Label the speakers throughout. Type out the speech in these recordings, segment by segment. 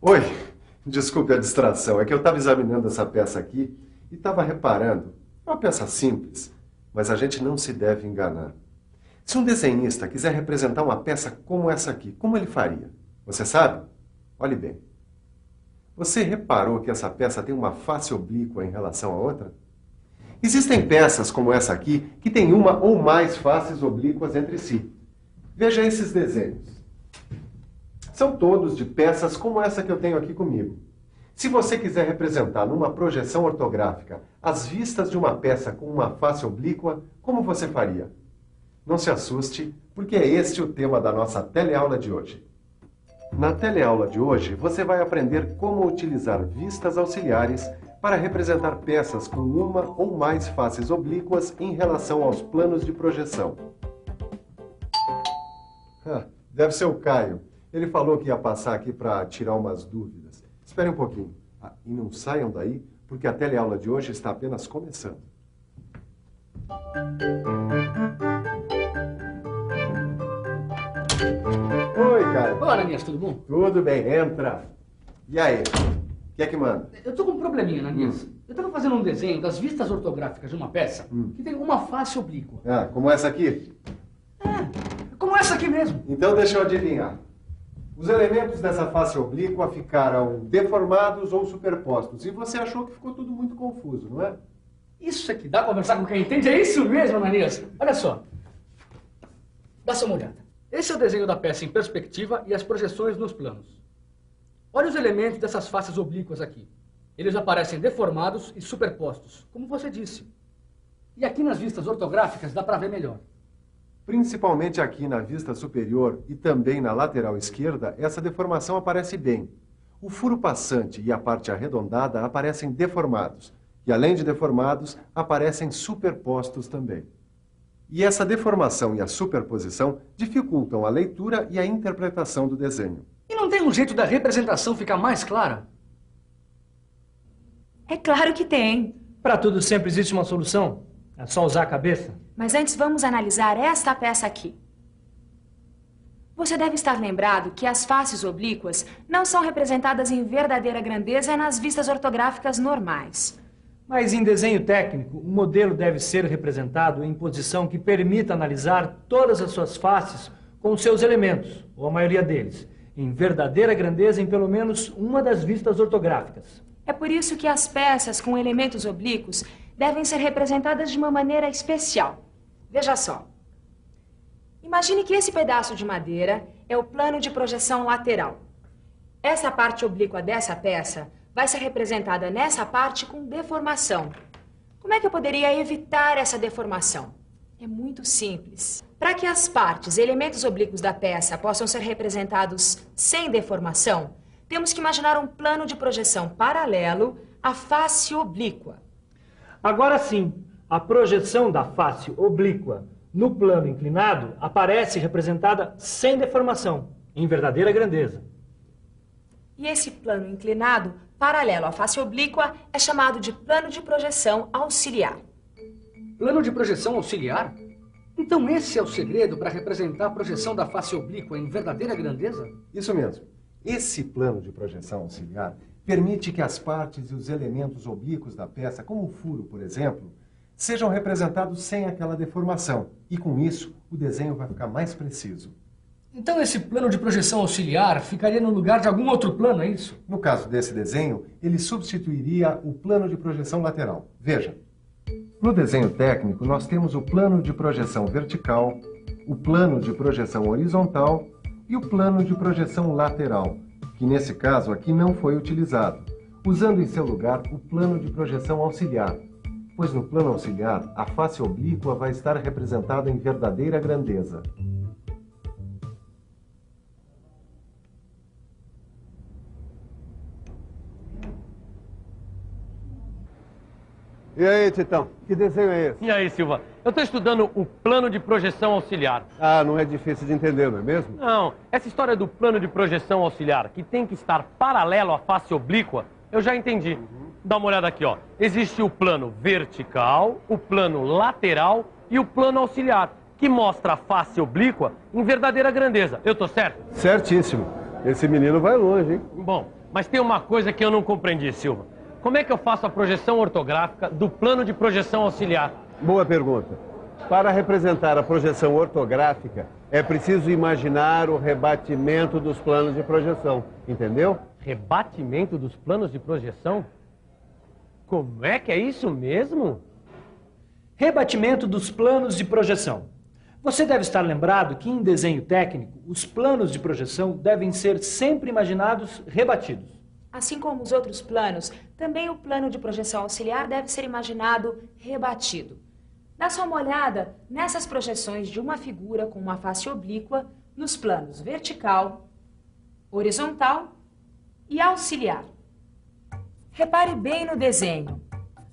Speaker 1: Oi, desculpe a distração. É que eu estava examinando essa peça aqui e estava reparando. É uma peça simples, mas a gente não se deve enganar. Se um desenhista quiser representar uma peça como essa aqui, como ele faria? Você sabe? Olhe bem. Você reparou que essa peça tem uma face oblíqua em relação à outra? Existem peças como essa aqui que têm uma ou mais faces oblíquas entre si. Veja esses desenhos. São todos de peças como essa que eu tenho aqui comigo. Se você quiser representar numa projeção ortográfica as vistas de uma peça com uma face oblíqua, como você faria? Não se assuste, porque é este o tema da nossa teleaula de hoje. Na teleaula de hoje, você vai aprender como utilizar vistas auxiliares para representar peças com uma ou mais faces oblíquas em relação aos planos de projeção. Deve ser o Caio. Ele falou que ia passar aqui para tirar umas dúvidas. Espere um pouquinho. E não saiam daí, porque a teleaula de hoje está apenas começando. Oi, Caio.
Speaker 2: Olá, Ananias, tudo bom?
Speaker 1: Tudo bem, entra. E aí? O que é que manda?
Speaker 2: Eu tô com um probleminha, Ananias. Eu tava fazendo um desenho das vistas ortográficas de uma peça que tem uma face oblíqua.
Speaker 1: Como essa aqui?
Speaker 2: Como essa aqui mesmo.
Speaker 1: Então deixa eu adivinhar. Os elementos dessa face oblíqua ficaram deformados ou superpostos. E você achou que ficou tudo muito confuso, não é?
Speaker 2: Isso aqui, dá pra conversar com quem entende? É isso mesmo, Ananias. Olha só. Dá só uma olhada. Esse é o desenho da peça em perspectiva e as projeções nos planos. Olha os elementos dessas faces oblíquas aqui. Eles aparecem deformados e superpostos, como você disse. E aqui nas vistas ortográficas dá pra ver melhor.
Speaker 1: Principalmente aqui na vista superior e também na lateral esquerda, essa deformação aparece bem. O furo passante e a parte arredondada aparecem deformados. E além de deformados, aparecem superpostos também. E essa deformação e a superposição dificultam a leitura e a interpretação do desenho.
Speaker 2: E não tem um jeito da representação ficar mais clara?
Speaker 3: É claro que tem.
Speaker 4: Para tudo sempre existe uma solução. É só usar a cabeça.
Speaker 3: Mas antes vamos analisar esta peça aqui. Você deve estar lembrado que as faces oblíquas não são representadas em verdadeira grandeza nas vistas ortográficas normais.
Speaker 4: Mas em desenho técnico, o modelo deve ser representado em posição que permita analisar todas as suas faces com seus elementos, ou a maioria deles, em verdadeira grandeza em pelo menos uma das vistas ortográficas.
Speaker 3: É por isso que as peças com elementos oblíquos devem ser representadas de uma maneira especial. Veja só. Imagine que esse pedaço de madeira é o plano de projeção lateral. Essa parte oblíqua dessa peça vai ser representada nessa parte com deformação. Como é que eu poderia evitar essa deformação? É muito simples. Para que as partes, elementos oblíquos da peça possam ser representados sem deformação, temos que imaginar um plano de projeção paralelo à face oblíqua.
Speaker 4: Agora sim, a projeção da face oblíqua no plano inclinado aparece representada sem deformação, em verdadeira grandeza.
Speaker 3: E esse plano inclinado, paralelo à face oblíqua, é chamado de plano de projeção auxiliar.
Speaker 2: Plano de projeção auxiliar? Então esse é o segredo para representar a projeção da face oblíqua em verdadeira grandeza?
Speaker 1: Isso mesmo. Esse plano de projeção auxiliar permite que as partes e os elementos oblíquos da peça, como o furo, por exemplo, sejam representados sem aquela deformação. E com isso, o desenho vai ficar mais preciso.
Speaker 2: Então esse plano de projeção auxiliar ficaria no lugar de algum outro plano, é isso?
Speaker 1: No caso desse desenho, ele substituiria o plano de projeção lateral. Veja, no desenho técnico, nós temos o plano de projeção vertical, o plano de projeção horizontal e o plano de projeção lateral, que nesse caso aqui não foi utilizado, usando em seu lugar o plano de projeção auxiliar, pois no plano auxiliar a face oblíqua vai estar representada em verdadeira grandeza.
Speaker 5: E aí, Titão, que desenho é esse?
Speaker 6: E aí, Silva? Eu estou estudando o plano de projeção auxiliar.
Speaker 5: Ah, não é difícil de entender, não é mesmo?
Speaker 6: Não, essa história do plano de projeção auxiliar, que tem que estar paralelo à face oblíqua, eu já entendi. Dá uma olhada aqui, ó. Existe o plano vertical, o plano lateral e o plano auxiliar, que mostra a face oblíqua em verdadeira grandeza. Eu tô certo?
Speaker 5: Certíssimo. Esse menino vai longe, hein?
Speaker 6: Bom, Mas tem uma coisa que eu não compreendi, Silva. Como é que eu faço a projeção ortográfica do plano de projeção auxiliar?
Speaker 5: Boa pergunta. Para representar a projeção ortográfica, é preciso imaginar o rebatimento dos planos de projeção, entendeu?
Speaker 6: Rebatimento dos planos de projeção? Como é que é isso mesmo?
Speaker 4: Rebatimento dos planos de projeção. Você deve estar lembrado que em desenho técnico, os planos de projeção devem ser sempre imaginados rebatidos.
Speaker 3: Assim como os outros planos, também o plano de projeção auxiliar deve ser imaginado rebatido. Dá só uma olhada nessas projeções de uma figura com uma face oblíqua nos planos vertical, horizontal e auxiliar. Repare bem no desenho.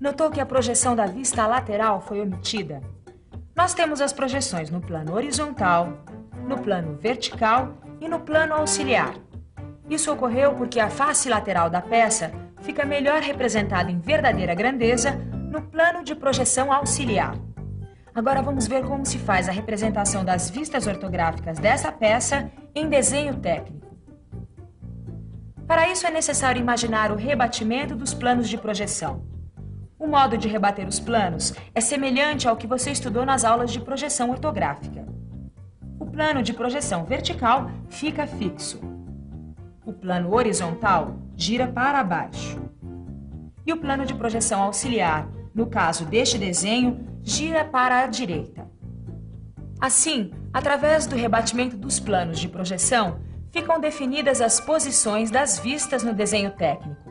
Speaker 3: Notou que a projeção da vista lateral foi omitida? Nós temos as projeções no plano horizontal, no plano vertical e no plano auxiliar. Isso ocorreu porque a face lateral da peça fica melhor representada em verdadeira grandeza no plano de projeção auxiliar. Agora vamos ver como se faz a representação das vistas ortográficas dessa peça em desenho técnico. Para isso é necessário imaginar o rebatimento dos planos de projeção. O modo de rebater os planos é semelhante ao que você estudou nas aulas de projeção ortográfica. O plano de projeção vertical fica fixo. O plano horizontal gira para baixo. E o plano de projeção auxiliar, no caso deste desenho, gira para a direita. Assim, através do rebatimento dos planos de projeção, ficam definidas as posições das vistas no desenho técnico.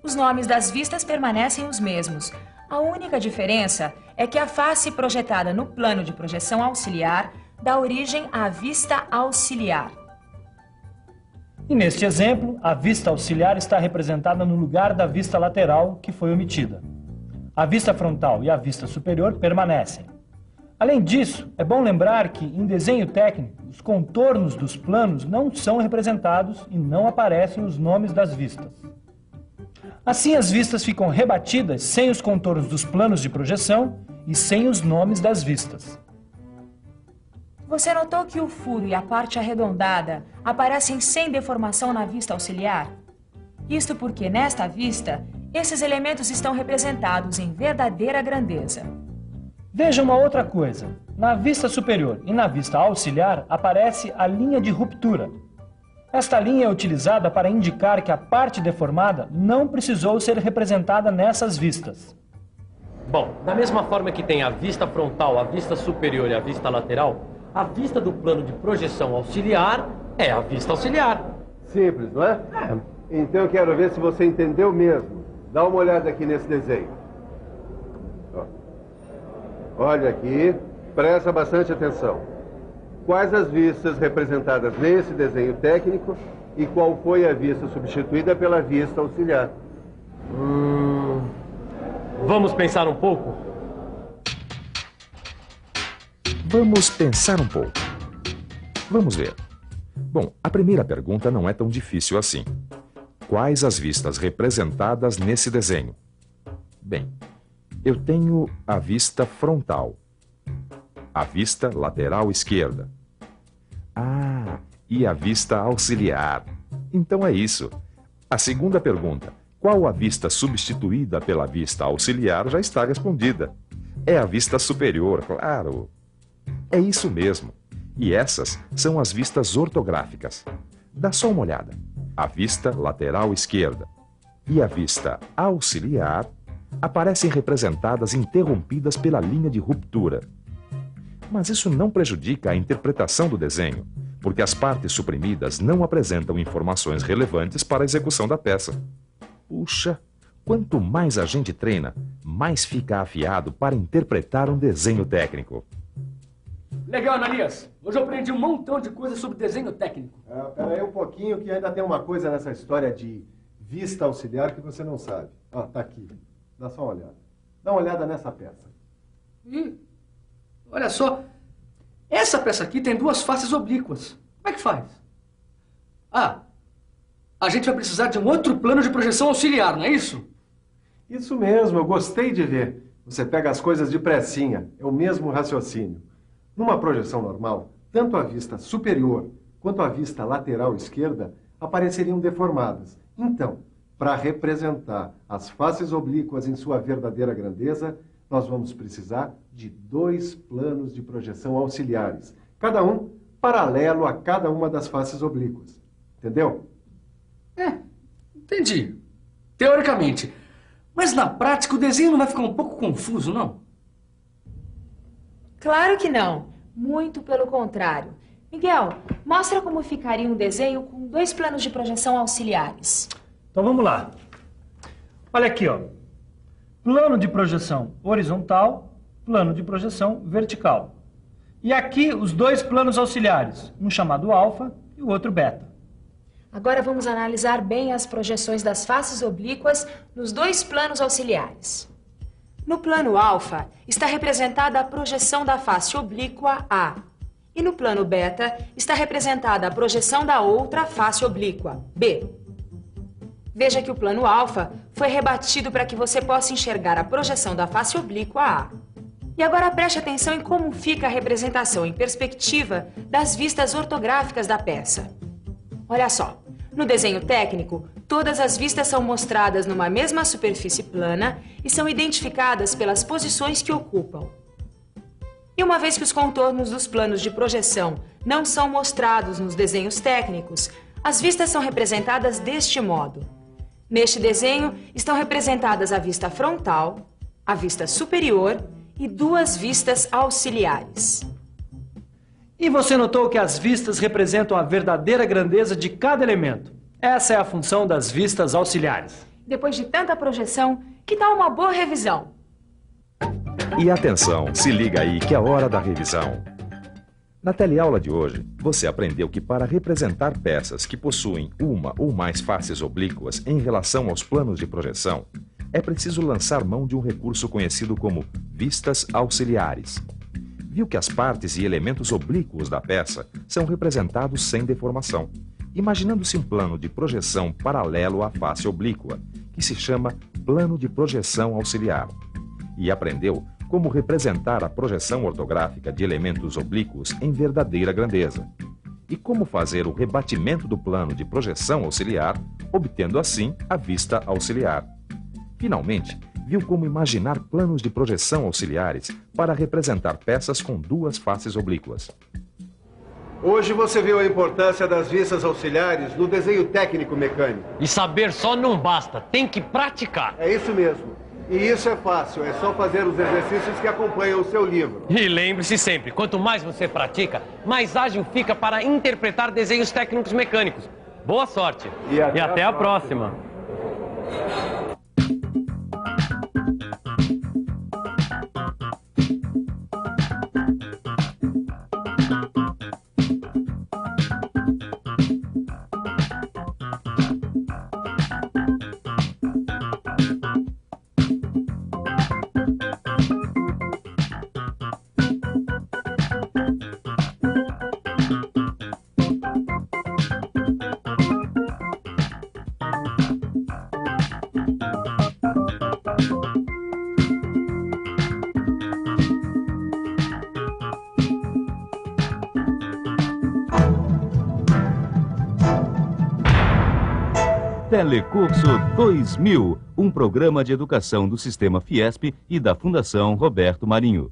Speaker 3: Os nomes das vistas permanecem os mesmos. A única diferença é que a face projetada no plano de projeção auxiliar dá origem à vista auxiliar.
Speaker 4: E neste exemplo, a vista auxiliar está representada no lugar da vista lateral, que foi omitida. A vista frontal e a vista superior permanecem. Além disso, é bom lembrar que, em desenho técnico, os contornos dos planos não são representados e não aparecem os nomes das vistas. Assim, as vistas ficam rebatidas sem os contornos dos planos de projeção e sem os nomes das vistas.
Speaker 3: Você notou que o furo e a parte arredondada aparecem sem deformação na vista auxiliar? Isto porque, nesta vista, esses elementos estão representados em verdadeira grandeza.
Speaker 4: Veja uma outra coisa. Na vista superior e na vista auxiliar aparece a linha de ruptura. Esta linha é utilizada para indicar que a parte deformada não precisou ser representada nessas vistas.
Speaker 6: Bom, da mesma forma que tem a vista frontal, a vista superior e a vista lateral, a vista do plano de projeção auxiliar é a vista auxiliar.
Speaker 5: Simples, não é? Então eu quero ver se você entendeu mesmo. Dá uma olhada aqui nesse desenho. Ó. Olha aqui, presta bastante atenção. Quais as vistas representadas nesse desenho técnico e qual foi a vista substituída pela vista auxiliar?
Speaker 6: Vamos pensar um pouco?
Speaker 7: Vamos pensar um pouco. Vamos ver. Bom, a primeira pergunta não é tão difícil assim. Quais as vistas representadas nesse desenho? Bem, eu tenho a vista frontal, a vista lateral esquerda. E a vista auxiliar. Então é isso. A segunda pergunta, qual a vista substituída pela vista auxiliar, já está respondida. É a vista superior, claro. É isso mesmo. E essas são as vistas ortográficas. Dá só uma olhada. A vista lateral esquerda e a vista auxiliar aparecem representadas interrompidas pela linha de ruptura. Mas isso não prejudica a interpretação do desenho, porque as partes suprimidas não apresentam informações relevantes para a execução da peça. Puxa, quanto mais a gente treina, mais fica afiado para interpretar um desenho técnico.
Speaker 2: Legal, Ananias. Hoje eu aprendi um montão de coisas sobre desenho técnico.
Speaker 1: Pera aí um pouquinho que ainda tem uma coisa nessa história de vista auxiliar que você não sabe. Ó, tá aqui. Dá só uma olhada. Dá uma olhada nessa peça.
Speaker 2: Olha só. Essa peça aqui tem duas faces oblíquas. Como é que faz? A gente vai precisar de um outro plano de projeção auxiliar, não é isso?
Speaker 1: Isso mesmo, eu gostei de ver. Você pega as coisas de pressinha. É o mesmo raciocínio. Numa projeção normal, tanto a vista superior quanto a vista lateral esquerda apareceriam deformadas. Então, para representar as faces oblíquas em sua verdadeira grandeza, nós vamos precisar de 2 planos de projeção auxiliares, cada um paralelo a cada uma das faces oblíquas. Entendeu?
Speaker 2: Entendi. Teoricamente. Mas na prática o desenho não vai ficar um pouco confuso, não?
Speaker 3: Claro que não. Muito pelo contrário. Miguel, mostra como ficaria um desenho com 2 planos de projeção auxiliares.
Speaker 4: Então vamos lá. Olha aqui, ó. Plano de projeção horizontal, plano de projeção vertical. E aqui os 2 planos auxiliares, um chamado alfa e o outro beta.
Speaker 3: Agora vamos analisar bem as projeções das faces oblíquas nos 2 planos auxiliares. No plano alfa está representada a projeção da face oblíqua A. E no plano beta está representada a projeção da outra face oblíqua, B. Veja que o plano alfa foi rebatido para que você possa enxergar a projeção da face oblíqua A. E agora preste atenção em como fica a representação em perspectiva das vistas ortográficas da peça. Olha só, no desenho técnico, todas as vistas são mostradas numa mesma superfície plana e são identificadas pelas posições que ocupam. E uma vez que os contornos dos planos de projeção não são mostrados nos desenhos técnicos, as vistas são representadas deste modo. Neste desenho estão representadas a vista frontal, a vista superior e 2 vistas auxiliares.
Speaker 4: E você notou que as vistas representam a verdadeira grandeza de cada elemento. Essa é a função das vistas auxiliares.
Speaker 3: Depois de tanta projeção, que tal uma boa revisão?
Speaker 7: E atenção, se liga aí que é hora da revisão. Na teleaula de hoje, você aprendeu que para representar peças que possuem uma ou mais faces oblíquas em relação aos planos de projeção, é preciso lançar mão de um recurso conhecido como vistas auxiliares. Viu que as partes e elementos oblíquos da peça são representados sem deformação, imaginando-se um plano de projeção paralelo à face oblíqua, que se chama plano de projeção auxiliar. E aprendeu como representar a projeção ortográfica de elementos oblíquos em verdadeira grandeza, e como fazer o rebatimento do plano de projeção auxiliar, obtendo assim a vista auxiliar. Finalmente, viu como imaginar planos de projeção auxiliares para representar peças com 2 faces oblíquas.
Speaker 5: Hoje você viu a importância das vistas auxiliares no desenho técnico mecânico.
Speaker 6: E saber só não basta, tem que praticar.
Speaker 5: É isso mesmo. E isso é fácil, é só fazer os exercícios que acompanham o seu livro.
Speaker 6: E lembre-se sempre, quanto mais você pratica, mais ágil fica para interpretar desenhos técnicos mecânicos. Boa sorte!
Speaker 5: E até
Speaker 6: a próxima.
Speaker 8: Telecurso 2000, um programa de educação do Sistema Fiesp e da Fundação Roberto Marinho.